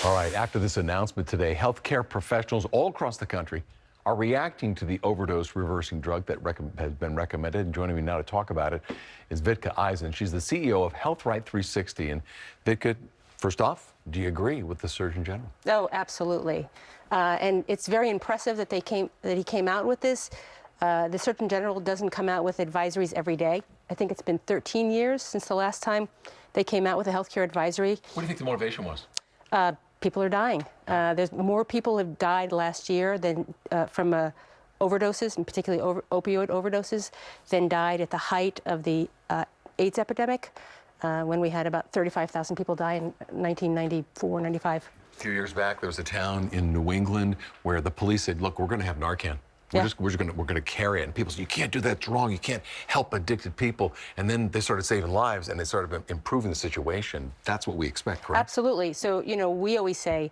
All right, after this announcement today, healthcare professionals all across the country are reacting to the overdose reversing drug that has been recommended. And joining me now to talk about it is Vitka Eisen. She's the CEO of Health Right 360. And Vitka, first off, do you agree with the Surgeon General? Oh, absolutely. And it's very impressive that he came out with this. The Surgeon General doesn't come out with advisories every day. I think it's been 13 years since the last time they came out with a healthcare advisory. What do you think the motivation was? People are dying. There's more people have died last year than from overdoses, and particularly opioid overdoses, than died at the height of the AIDS epidemic, when we had about 35,000 people die in 1994, 95. A few years back, there was a town in New England where the police said, "Look, we're going to have Narcan. We're going to carry it." And people said, "You can't do that. It's wrong. You can't help addicted people." And then they started saving lives, and they started improving the situation. That's what we expect, correct? Absolutely. So, you know, we always say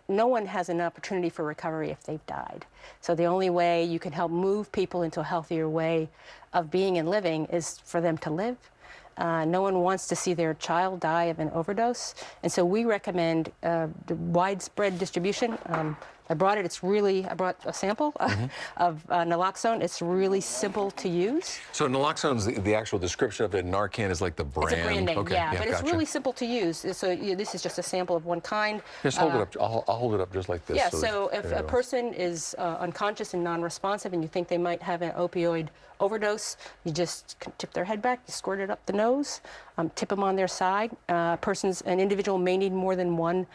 no one has an opportunity for recovery if they've died. So the only way you can help move people into a healthier way of being and living is for them to live. No one wants to see their child die of an overdose. And so we recommend the widespread distribution. I brought a sample of naloxone. It's really simple to use. So naloxone's the actual description of it. Narcan is like the brand. It's a brand name, okay. yeah, but gotcha. it's really simple to use. So this is just a sample of one kind. Just hold it up. I'll hold it up just like this. Yeah, so if a person is unconscious and non-responsive and you think they might have an opioid overdose, you just tip their head back, you squirt it up the nose, tip them on their side. An individual may need more than one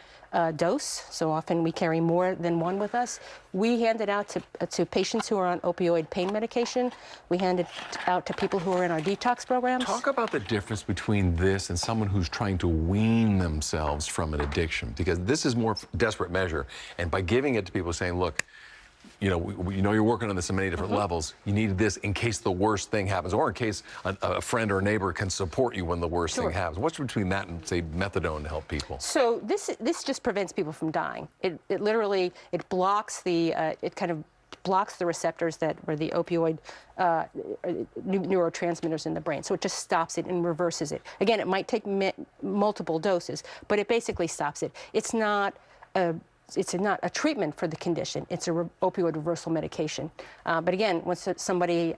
dose, so often we carry more than one with us. We hand it out to patients who are on opioid pain medication. We hand it out to people who are in our detox programs. Talk about the difference between this and someone who's trying to wean themselves from an addiction, because this is more desperate measure. And by giving it to people saying, look, you know you're working on this on many different levels. You need this in case the worst thing happens, or in case a friend or a neighbor can support you when the worst thing happens. What's between that and, say, methadone to help people? So this just prevents people from dying. It literally blocks blocks the receptors that were the opioid neurotransmitters in the brain. So it just stops it and reverses it. Again, it might take multiple doses, but it basically stops it. It's not a treatment for the condition. It's a opioid reversal medication. But again, once somebody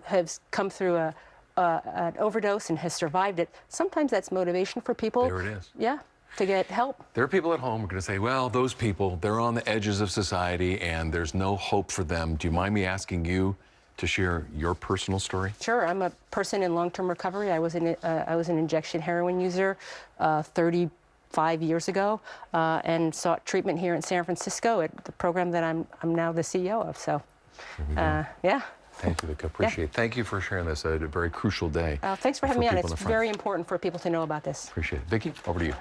has come through an overdose and has survived it, sometimes that's motivation for people. There it is. Yeah, to get help. There are people at home who are going to say, well, those people, they're on the edges of society and there's no hope for them. Do you mind me asking you to share your personal story? Sure. I'm a person in long-term recovery. I was an injection heroin user 35 years ago, and sought treatment here in San Francisco at the program that I'm now the CEO of. So, yeah. Thank you, Vitka. Appreciate it. Thank you for sharing this. A very crucial day. Thanks for having me on. It's very important for people to know about this. Appreciate it. Vicki, over to you.